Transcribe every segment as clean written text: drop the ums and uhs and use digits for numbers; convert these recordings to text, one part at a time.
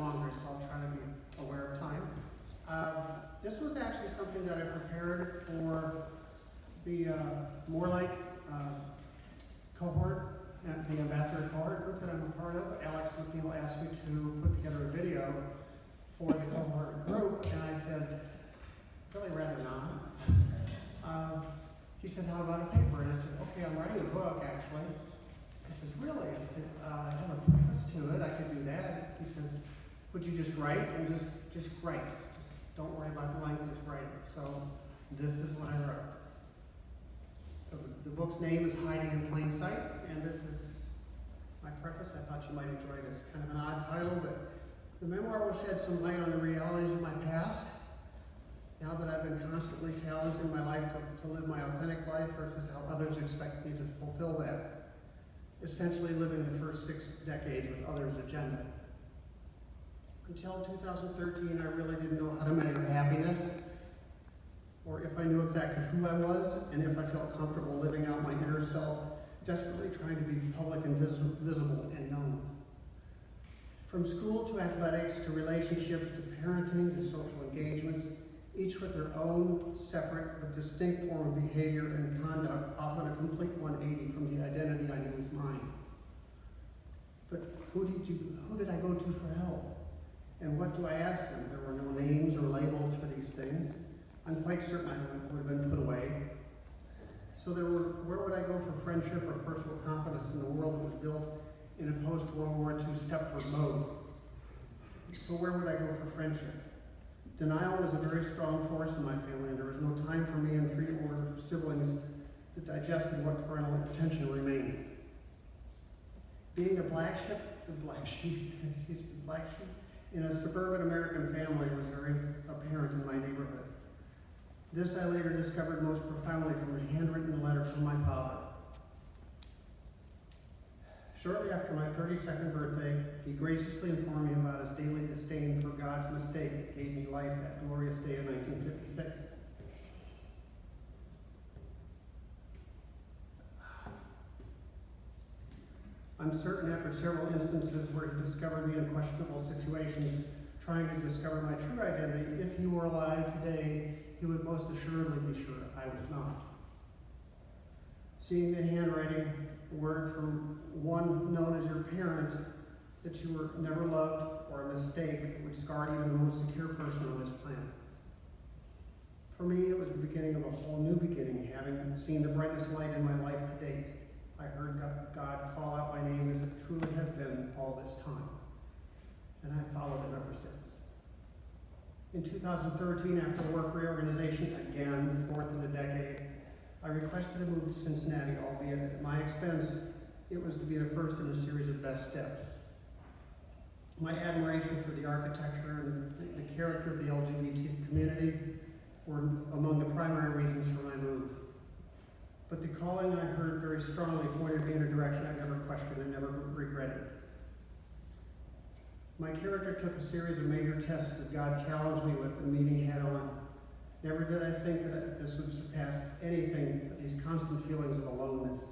longer, so I'll try to be aware of time. This was actually something that I prepared for the More Like cohort, the ambassador cohort group that I'm a part of. Alex McNeil asked me to put together a video for the cohort group, and I said, really rather not. He said, how about a paper? And I said, okay, I'm writing a book, actually. He says, really? I said, I have a preface to it, I could do that. He says, would you just write? And just write. Just don't worry about blank, just write it. So this is what I wrote. So the book's name is Hiding in Plain Sight, and this is my preface. I thought you might enjoy this. Kind of an odd title, but the memoir will shed some light on the realities of my past, now that I've been constantly challenged in my life to live my authentic life versus how others expect me to fulfill that. Essentially living the first 6 decades with others' agenda. Until 2013, I really didn't know how to measure happiness, or if I knew exactly who I was, and if I felt comfortable living out my inner self, desperately trying to be public and visible and known. From school to athletics, to relationships, to parenting, to social engagements, each with their own separate but distinct form of behavior and conduct, often a complete 180 from the identity I knew was mine. But who did I go to for help? And what do I ask them? There were no names or labels for these things. I'm quite certain I would have been put away. So where would I go for friendship or personal confidence in a world that was built in a post-World War II Stepford mode? So where would I go for friendship? Denial was a very strong force in my family, and there was no time for me and 3 older siblings that digested what parental attention remained. Being a black sheep in a suburban American family was very apparent in my neighborhood. This I later discovered most profoundly from a handwritten letter from my father. Shortly after my 32nd birthday, he graciously informed me about his daily disdain for God's mistake that gave me life that glorious day of 1956. I'm certain after several instances where he discovered me in questionable situations, trying to discover my true identity, if he were alive today, he would most assuredly be sure I was not. Seeing the handwriting, word from one known as your parent, that you were never loved or a mistake, would scar even the most secure person on this planet. For me, it was the beginning of a whole new beginning, having seen the brightest light in my life to date. I heard God call out my name as it truly has been all this time. And I've followed it ever since. In 2013, after work reorganization, again, the 4th in a decade, I requested a move to Cincinnati, albeit at my expense. It was to be the first in a series of best steps. My admiration for the architecture and the character of the LGBT community were among the primary reasons for my move. But the calling I heard very strongly pointed me in a direction I never questioned and never regretted. My character took a series of major tests that God challenged me with and meeting head on. Never did I think that this would surpass anything but these constant feelings of aloneness.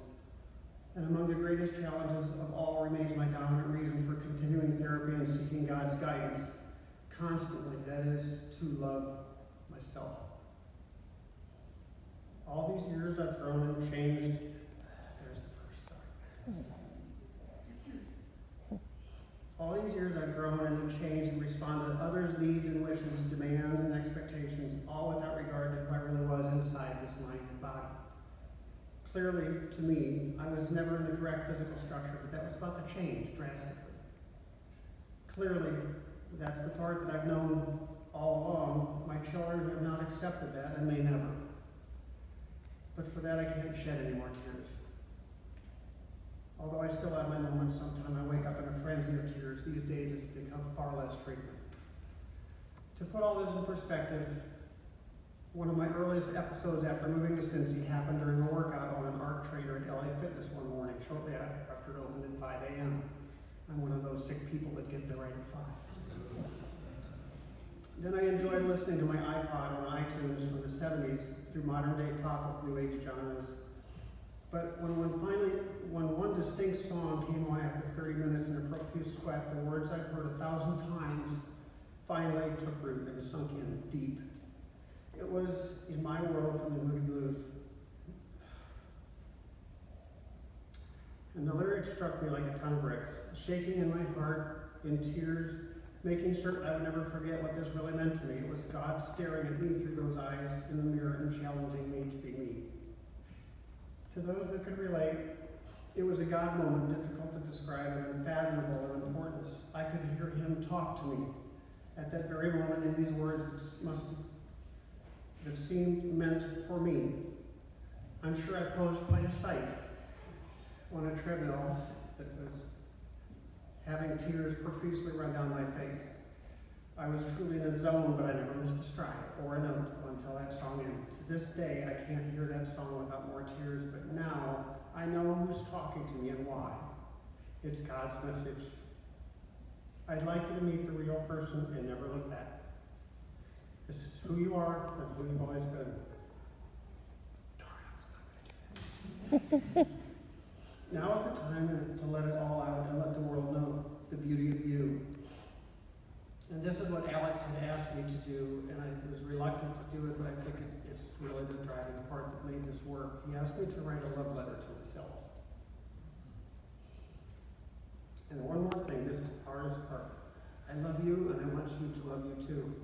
And among the greatest challenges of all remains my dominant reason for continuing therapy and seeking God's guidance constantly, that is, to love myself. All these years I've grown and changed. There's the first, sorry. All these years I've grown and changed and responded to others' needs and wishes, demands and expectations, all without regard to who I really was inside this mind and body. Clearly, to me, I was never in the correct physical structure, but that was about to change drastically. Clearly, that's the part that I've known all along. My children have not accepted that and may never. But for that, I can't shed any more tears. Although I still have my moments, sometimes I wake up in a frenzy of tears. These days, it's become far less frequent. To put all this in perspective, one of my earliest episodes after moving to Cincy happened during a workout on an art trainer at LA Fitness one morning, shortly after it opened at 5 a.m. I'm one of those sick people that get there right at 5. Then I enjoyed listening to my iPod on iTunes from the 70s through modern day pop of new age genres. But when one distinct song came on after 30 minutes in a profuse sweat, the words I've heard 1,000 times finally took root and sunk in deep. It was In My World from the Moody Blues. And the lyrics struck me like a ton of bricks, shaking in my heart, in tears, making certain I would never forget what this really meant to me. It was God staring at me through those eyes in the mirror and challenging me to be me. To those that could relate, it was a God moment difficult to describe and unfathomable in importance. I could hear him talk to me at that very moment in these words that seemed meant for me. I'm sure I posed quite a sight on a treadmill that was having tears profusely run down my face. I was truly in a zone, but I never missed a stride or a note until that song ended. To this day, I can't hear that song without more tears, but now I know who's talking to me and why. It's God's message. I'd like you to meet the real person and never look back. This is who you are and who you've always been. Now is the time to let it all out and let the world know the beauty of you. And this is what Alex had asked me to do, and I was reluctant to do it, but I think it's really the driving part that made this work. He asked me to write a love letter to myself. And one more thing, this is the hardest part. I love you, and I want you to love you too.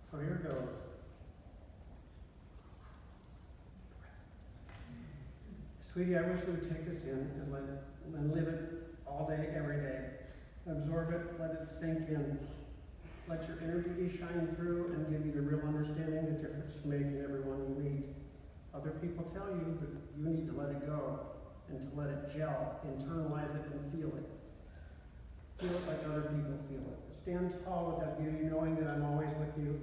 So here goes. Sweetie, I wish you would take this in and live it all day, every day. Absorb it, let it sink in. Let your inner beauty shine through and give you the real understanding, the difference you make in everyone you meet. Other people tell you, but you need to let it go and to let it gel, internalize it and feel it. Feel it like other people feel it. Stand tall with that beauty, knowing that I'm always with you,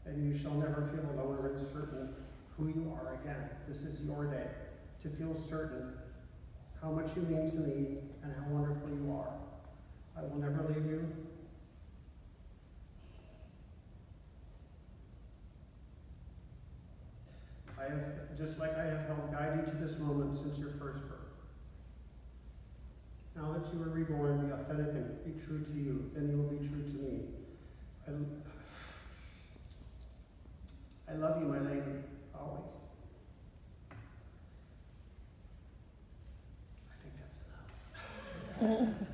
and you shall never feel alone or uncertain who you are again. This is your day to feel certain how much you mean to me and how wonderful you are. I will never leave you. I have, just like I have helped guide you to this moment since your first birth. Now that you are reborn, be authentic and be true to you, then you will be true to me. I love you, my lady, always. I think that's enough.